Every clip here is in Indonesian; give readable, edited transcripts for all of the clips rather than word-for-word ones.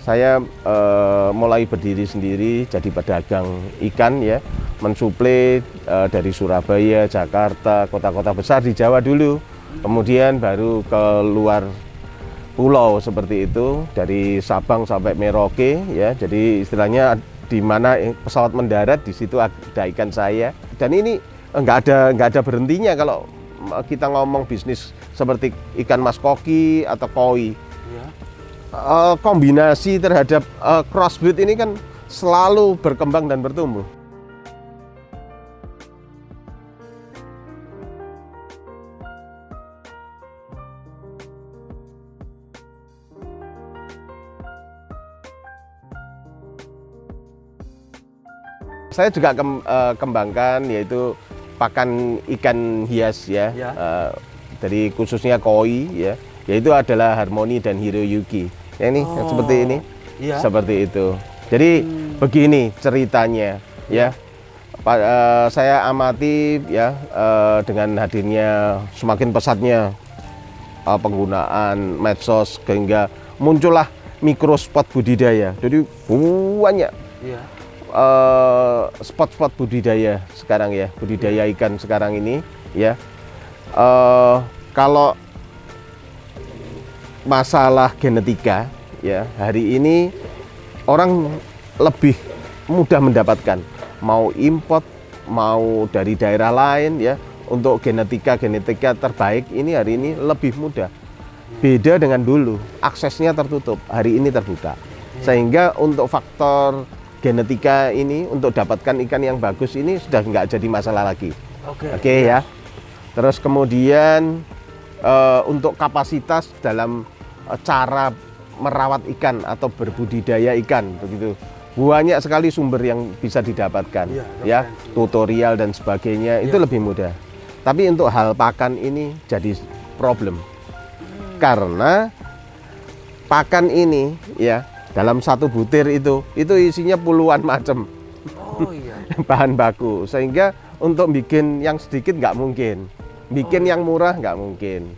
saya mulai berdiri sendiri jadi pedagang ikan ya, mensuplai dari Surabaya, Jakarta, kota-kota besar di Jawa dulu, kemudian baru ke luar pulau seperti itu, dari Sabang sampai Merauke ya. Jadi istilahnya di mana pesawat mendarat di situ ada ikan saya. Dan ini nggak ada berhentinya kalau kita ngomong bisnis seperti ikan mas koki atau koi. Ya. Kombinasi terhadap crossbreed ini kan selalu berkembang dan bertumbuh. Saya juga kembangkan yaitu pakan ikan hias ya, dari khususnya koi ya, yaitu adalah Harmony dan Hiroyuki. Ya, ini seperti ini, seperti itu. Jadi begini ceritanya ya. Saya amati ya dengan hadirnya semakin pesatnya penggunaan medsos sehingga muncullah mikrospot budidaya. Jadi banyak. Spot-spot budidaya sekarang ya, budidaya ikan sekarang ini ya. Kalau masalah genetika ya, hari ini orang lebih mudah mendapatkan, mau import mau dari daerah lain ya, untuk genetika terbaik ini hari ini lebih mudah. Beda dengan dulu, aksesnya tertutup, hari ini terbuka. Sehingga untuk faktor genetika ini untuk dapatkan ikan yang bagus ini sudah nggak jadi masalah lagi. Oke, ya. Terus kemudian untuk kapasitas dalam cara merawat ikan atau berbudidaya ikan begitu. Banyak sekali sumber yang bisa didapatkan ya, tutorial dan sebagainya itu lebih mudah. Tapi untuk hal pakan ini jadi problem. Karena pakan ini ya, dalam satu butir itu isinya puluhan macam bahan baku, sehingga untuk bikin yang sedikit nggak mungkin, bikin yang murah nggak mungkin,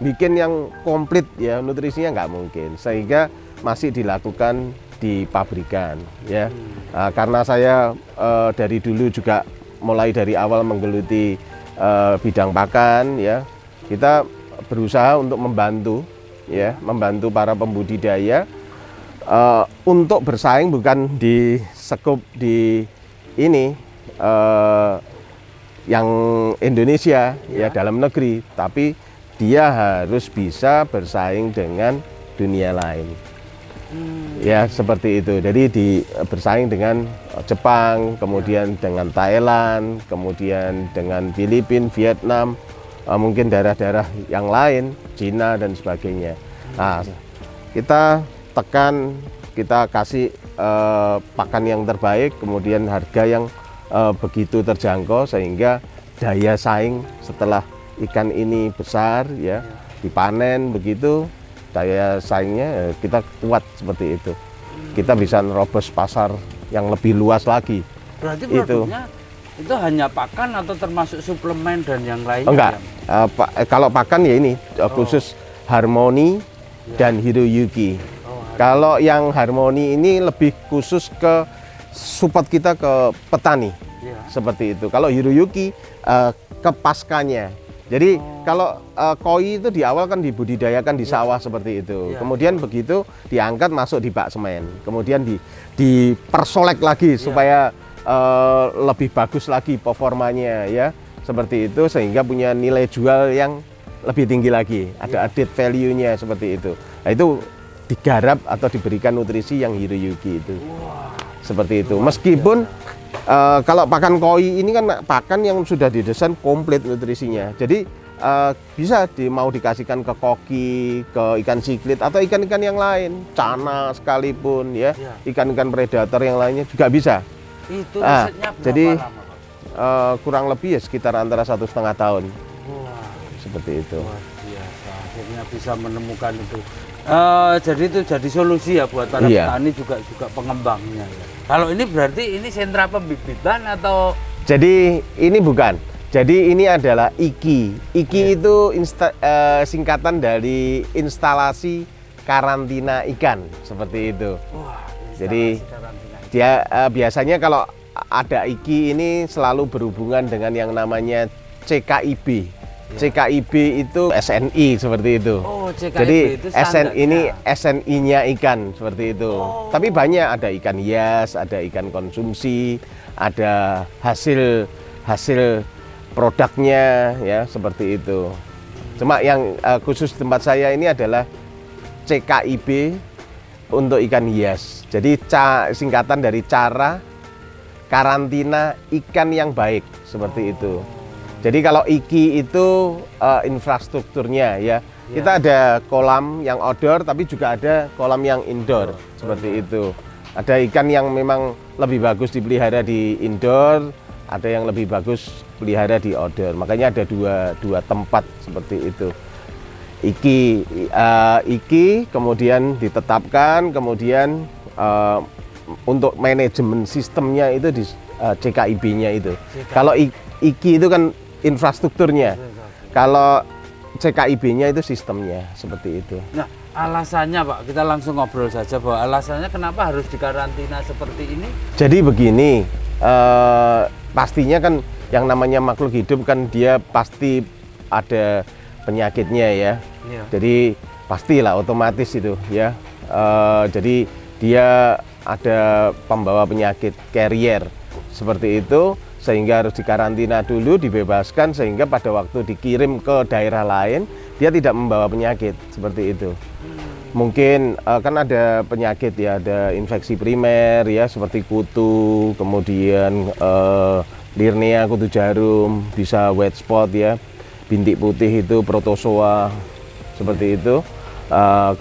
bikin yang komplit ya nutrisinya nggak mungkin, sehingga masih dilakukan di pabrikan ya. Karena saya dari dulu juga mulai dari awal menggeluti bidang pakan ya, kita berusaha untuk membantu para pembudidaya untuk bersaing bukan di sekup di ini yang Indonesia ya dalam negeri, tapi dia harus bisa bersaing dengan dunia lain. Ya seperti itu. Jadi bersaing dengan Jepang, kemudian dengan Thailand, kemudian dengan Filipina, Vietnam, mungkin daerah-daerah yang lain, Cina dan sebagainya. Nah, kita tekan, kita kasih pakan yang terbaik, kemudian harga yang begitu terjangkau, sehingga daya saing setelah ikan ini besar ya dipanen begitu, daya saingnya kita kuat seperti itu. Kita bisa nerobos pasar yang lebih luas lagi. Berarti produknya itu hanya pakan atau termasuk suplemen dan yang lainnya? Enggak, kalau pakan ya ini khusus Harmony dan Hiroyuki. Kalau yang Harmony ini lebih khusus ke support kita ke petani, seperti itu. Kalau Hiroyuki ke paskanya. Jadi kalau koi itu di awal kan dibudidayakan di sawah seperti itu. Kemudian begitu diangkat masuk di bak semen. Kemudian dipersolek lagi supaya lebih bagus lagi performanya ya. Seperti itu, sehingga punya nilai jual yang lebih tinggi lagi. Ada added value-nya seperti itu. Nah, itu digarap atau diberikan nutrisi yang Hiroyuki itu. Seperti itu. Meskipun kalau pakan koi ini kan pakan yang sudah didesain komplit nutrisinya. Jadi bisa mau dikasihkan ke koki, ke ikan siklit atau ikan-ikan yang lain, cana sekalipun ya, ikan-ikan predator yang lainnya juga bisa. Itu risetnya berapa jadi lama, kurang lebih ya sekitar antara 1,5 tahun. Seperti itu. Luar biasa, akhirnya bisa menemukan itu. Jadi itu jadi solusi ya buat para petani juga pengembangnya. Kalau ini berarti ini sentra pembibitan atau? Jadi ini bukan. Jadi ini adalah IKI. IKI itu singkatan dari instalasi karantina ikan seperti itu. Wah, Jadi karantina. dia biasanya kalau ada iki ini selalu berhubungan dengan yang namanya CKIB. CKIB itu SNI seperti itu. Oh, CKIB jadi itu SN ini standarnya. SNI-nya ikan seperti itu. Oh. Tapi banyak, ada ikan hias, ada ikan konsumsi, ada hasil produknya ya seperti itu. Cuma yang khusus tempat saya ini adalah CKIB untuk ikan hias. Jadi singkatan dari cara karantina ikan yang baik seperti itu. Jadi kalau IKI itu infrastrukturnya ya. Kita ada kolam yang outdoor tapi juga ada kolam yang indoor seperti itu. Ada ikan yang memang lebih bagus dipelihara di indoor, ada yang lebih bagus pelihara di outdoor. Makanya ada dua tempat seperti itu. IKI kemudian ditetapkan, kemudian untuk manajemen sistemnya itu di CKIB-nya itu. Kalau IKI itu kan infrastrukturnya, kalau CKIB-nya itu sistemnya seperti itu. Nah, alasannya Pak, kita langsung ngobrol saja bahwa alasannya kenapa harus dikarantina seperti ini? Jadi begini, pastinya kan yang namanya makhluk hidup kan dia pasti ada penyakitnya ya. Iya. Jadi pastilah otomatis itu ya. Jadi dia ada pembawa penyakit carrier seperti itu, sehingga harus dikarantina dulu, dibebaskan sehingga pada waktu dikirim ke daerah lain dia tidak membawa penyakit seperti itu. Mungkin kan ada penyakit ya, ada infeksi primer ya seperti kutu, kemudian Lirnea, kutu jarum, bisa white spot ya, bintik putih itu protozoa seperti itu.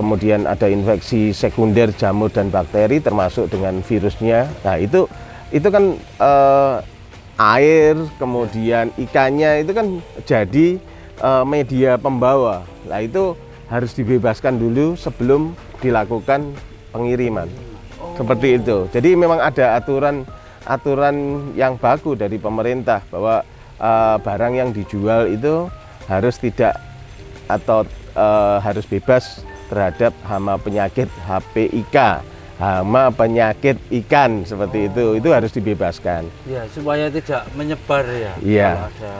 Kemudian ada infeksi sekunder jamur dan bakteri termasuk dengan virusnya. Nah itu kan air, kemudian ikannya itu kan jadi media pembawa. Nah itu harus dibebaskan dulu sebelum dilakukan pengiriman. Seperti itu. Jadi memang ada aturan yang baku dari pemerintah bahwa barang yang dijual itu harus tidak atau harus bebas terhadap hama penyakit HPIK. Hama penyakit ikan seperti itu harus dibebaskan. Ya, supaya tidak menyebar ya. Iya.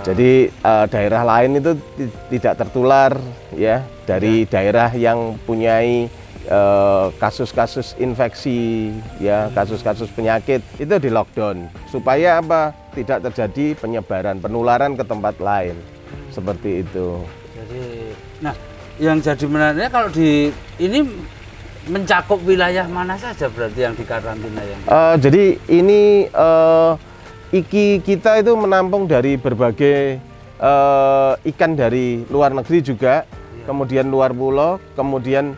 Jadi daerah lain itu tidak tertular ya dari daerah yang punyai kasus-kasus infeksi ya, kasus-kasus penyakit itu di lockdown supaya apa? Tidak terjadi penyebaran, penularan ke tempat lain. Seperti itu. Jadi, nah, yang jadi menariknya kalau di ini mencakup wilayah mana saja berarti yang dikarantina yang? Jadi ini IKI kita itu menampung dari berbagai ikan dari luar negeri juga, kemudian luar pulau, kemudian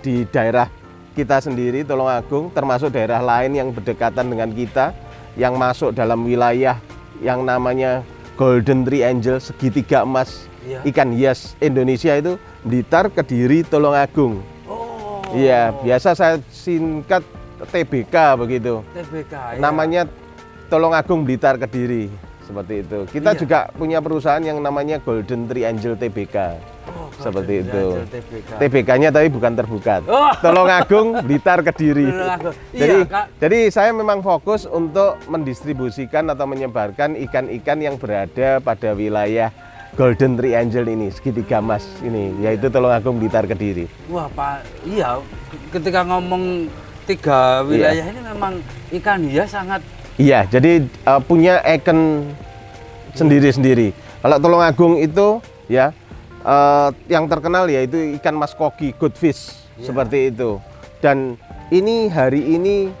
di daerah kita sendiri Tulungagung, termasuk daerah lain yang berdekatan dengan kita, yang masuk dalam wilayah yang namanya Golden Triangle segitiga emas ikan hias Indonesia itu Blitar, Kediri, Tulungagung. Iya, biasa saya singkat TBK begitu. TBK. Namanya Tulungagung Blitar Kediri seperti itu. Kita juga punya perusahaan yang namanya Golden Triangle TBK. Seperti itu. TBK-nya tapi bukan terbuka. Tulungagung Blitar Kediri. Jadi saya memang fokus untuk mendistribusikan atau menyebarkan ikan-ikan yang berada pada wilayah Golden Triangle ini, segitiga emas ini, yaitu Tulungagung, Blitar, Kediri. Wah Pak, iya, ketika ngomong 3 wilayah ini memang ikan hias sangat. Iya, jadi punya ikon sendiri-sendiri. Kalau Tulungagung itu ya yang terkenal yaitu ikan mas koki, goldfish seperti itu. Dan ini hari ini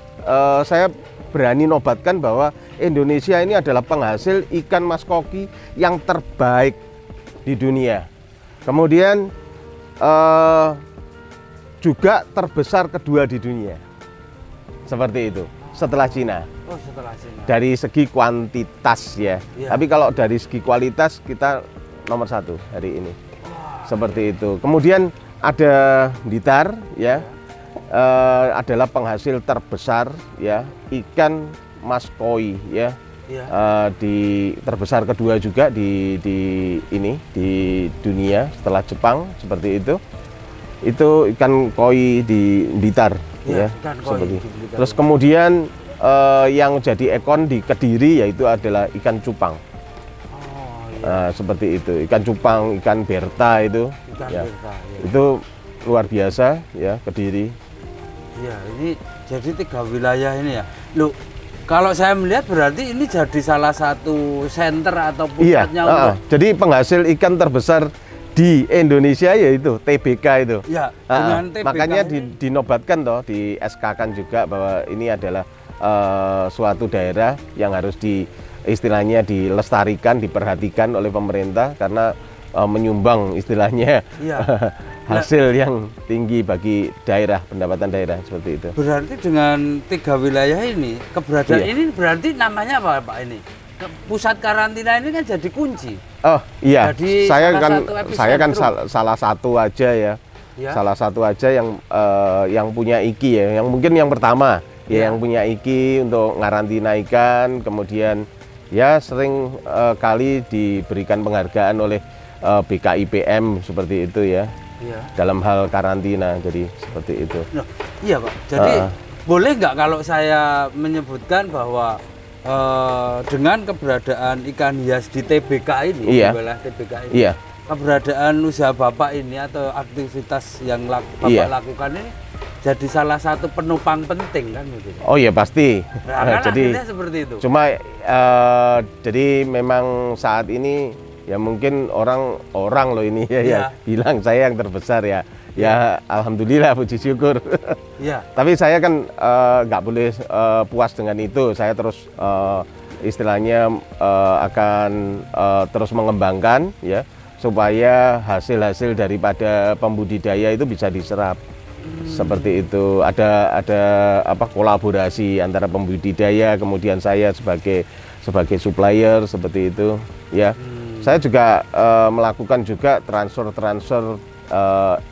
saya berani nobatkan bahwa Indonesia ini adalah penghasil ikan mas koki yang terbaik di dunia. Kemudian juga terbesar kedua di dunia. Seperti itu, setelah Cina. Oh, setelah Cina. Dari segi kuantitas ya. Tapi kalau dari segi kualitas kita nomor 1 hari ini. Seperti itu. Kemudian ada Blitar ya. Adalah penghasil terbesar ya ikan mas koi ya, terbesar kedua juga di dunia setelah Jepang seperti itu. itu ikan koi di Blitar, ya, ikan koi seperti. di Blitar. Terus kemudian yang jadi ekon di Kediri yaitu adalah ikan cupang. Oh, iya. Nah, seperti itu, ikan cupang, ikan berta itu, Ikan ya, berta, ya. itu luar biasa ya Kediri. Iya, ini jadi 3 wilayah ini ya. Loh, kalau saya melihat berarti ini jadi salah satu center atau Iya, pusatnya untuk jadi penghasil ikan terbesar di Indonesia yaitu TBK itu. ya, dengan TBK Makanya ini, dinobatkan toh, di SK-kan juga bahwa ini adalah suatu daerah yang harus istilahnya dilestarikan, diperhatikan oleh pemerintah karena menyumbang istilahnya iya. hasil yang tinggi bagi daerah, pendapatan daerah seperti itu. Berarti dengan 3 wilayah ini, keberadaan Iya. ini berarti namanya apa Pak ini? Pusat karantina ini kan jadi kunci. Oh iya, Jadi saya salah kan satu salah satu aja ya, Ya. salah satu aja yang punya IKI ya, yang mungkin yang pertama ya, yang punya IKI untuk ngarantina ikan, kemudian ya sering kali diberikan penghargaan oleh BKIPM seperti itu ya, Iya. dalam hal karantina, jadi seperti itu. Loh, iya Pak. Jadi boleh nggak kalau saya menyebutkan bahwa dengan keberadaan ikan hias di TBK ini, Iya. di wilayah TBK ini, Iya, keberadaan usaha Bapak ini atau aktivitas yang Bapak Iya. lakukan ini jadi salah satu penopang penting kan gitu. oh iya pasti. Nah, kan Jadi akhirnya seperti itu. cuma jadi memang saat ini ya mungkin orang loh ini ya, Iya. bilang saya yang terbesar ya. Ya alhamdulillah, puji syukur. Iya. Tapi saya kan nggak boleh puas dengan itu. Saya terus istilahnya akan terus mengembangkan ya supaya hasil-hasil daripada pembudidaya itu bisa diserap. Seperti itu. Ada apa kolaborasi antara pembudidaya kemudian saya sebagai supplier seperti itu ya. Saya juga melakukan juga transfer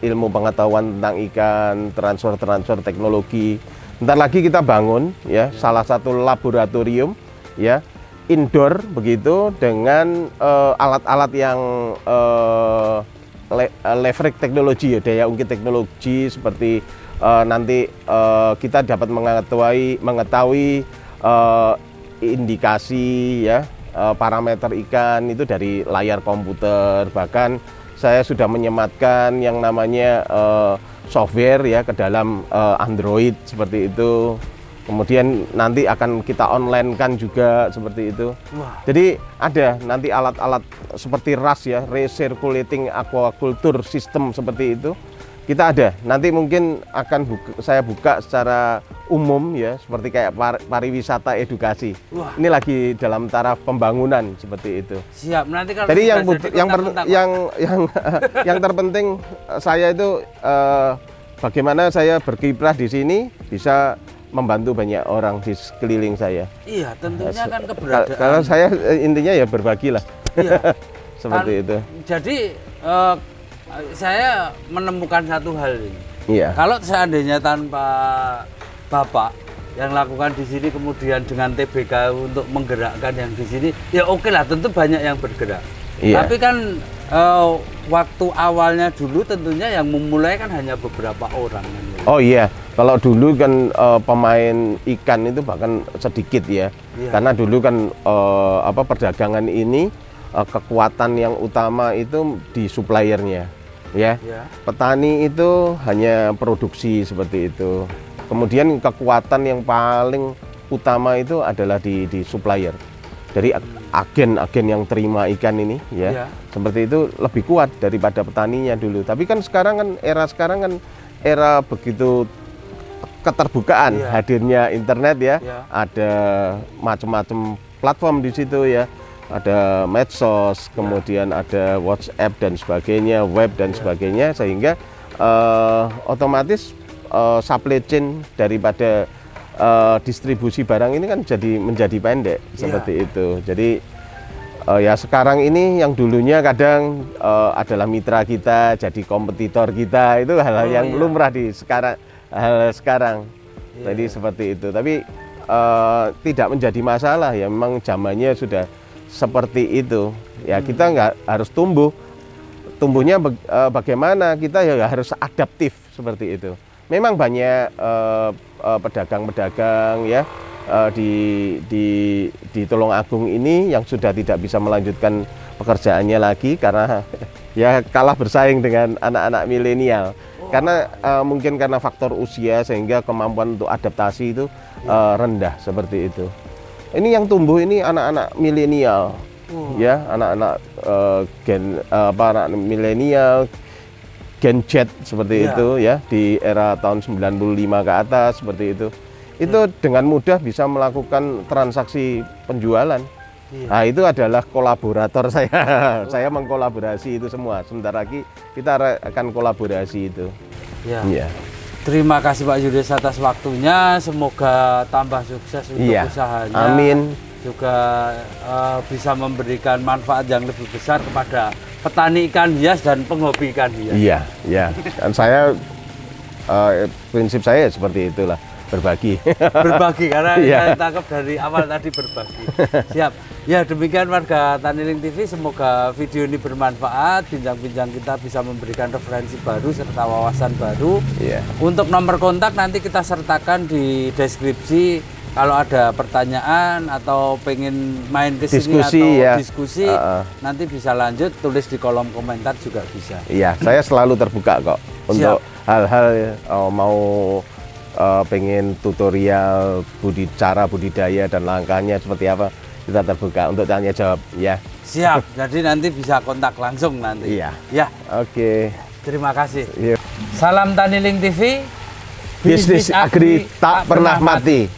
ilmu pengetahuan tentang ikan, transfer teknologi. Bentar lagi kita bangun ya salah satu laboratorium ya indoor begitu dengan alat-alat yang leverage teknologi ya, daya ungkit teknologi seperti nanti kita dapat mengetahui indikasi ya parameter ikan itu dari layar komputer. Bahkan saya sudah menyematkan yang namanya software ya ke dalam Android seperti itu. Kemudian nanti akan kita online kan juga seperti itu. Wah. Jadi ada nanti alat-alat seperti RAS ya, Recirculating Aquaculture System seperti itu. Kita ada. Nanti mungkin akan saya buka secara umum ya, seperti kayak pariwisata edukasi. Wah. Ini lagi dalam taraf pembangunan seperti itu. Siap. Nanti kalau Jadi sudah jadi kontak-kontak, Pak. yang terpenting saya itu bagaimana saya berkiprah di sini bisa membantu banyak orang di sekeliling saya. Iya, tentunya kan keberadaan. Kalau saya intinya ya berbagi lah. Iya. Seperti itu. Jadi saya menemukan satu hal ini. Iya. Kalau seandainya tanpa Bapak yang lakukan di sini kemudian dengan TBK untuk menggerakkan yang di sini, ya oke lah, tentu banyak yang bergerak. Iya. Tapi kan waktu awalnya dulu tentunya yang memulai kan hanya beberapa orang. Oh iya, kalau dulu kan pemain ikan itu bahkan sedikit ya. Iya. Karena dulu kan perdagangan ini kekuatan yang utama itu di suppliernya. Ya, Ya. petani itu hanya produksi seperti itu. Kemudian kekuatan yang paling utama itu adalah di supplier. Dari agen-agen yang terima ikan ini, ya, Ya. seperti itu lebih kuat daripada petaninya dulu. Tapi kan sekarang kan era begitu keterbukaan, Ya. hadirnya internet ya, Ya. ada macam-macam platform di situ ya. Ada medsos, kemudian ada WhatsApp dan sebagainya, web dan sebagainya, sehingga otomatis supply chain daripada distribusi barang ini kan menjadi pendek seperti itu. Jadi ya sekarang ini yang dulunya kadang adalah mitra kita, jadi kompetitor kita, itu hal-hal yang lumrah di sekarang. Jadi seperti itu. Tapi tidak menjadi masalah ya, memang zamannya sudah seperti itu ya. Kita nggak harus tumbuh tumbuhnya bagaimana, kita ya harus adaptif seperti itu. Memang banyak pedagang-pedagang ya di Tulungagung ini yang sudah tidak bisa melanjutkan pekerjaannya lagi karena ya kalah bersaing dengan anak-anak milenial. Karena mungkin karena faktor usia sehingga kemampuan untuk adaptasi itu rendah seperti itu. Ini yang tumbuh ini anak-anak milenial, ya anak-anak anak milenial, Gen Z seperti itu ya di era tahun 95 ke atas seperti itu. Itu dengan mudah bisa melakukan transaksi penjualan. Nah, itu adalah kolaborator saya. Saya mengkolaborasi itu semua. Sebentar lagi kita akan kolaborasi itu. Ya. Terima kasih Pak Yudes atas waktunya. Semoga tambah sukses untuk usahanya. Amin. Juga bisa memberikan manfaat yang lebih besar kepada petani ikan hias dan penghobi ikan hias. Iya, ya. Dan saya prinsip saya seperti itulah. Berbagi karena kita tangkap dari awal tadi berbagi. Siap ya, demikian warga Taniling TV, semoga video ini bermanfaat, bincang-bincang kita bisa memberikan referensi baru serta wawasan baru. Untuk nomor kontak nanti kita sertakan di deskripsi. Kalau ada pertanyaan atau pengen main ke sini diskusi nanti bisa lanjut, tulis di kolom komentar juga bisa. Iya, saya selalu terbuka kok untuk hal-hal mau pengen tutorial cara budidaya dan langkahnya seperti apa, kita terbuka untuk tanya jawab ya. Siap. Jadi nanti bisa kontak langsung nanti. Ya. Oke. Terima kasih. Salam Taniling TV. Bisnis agri tak pernah mati.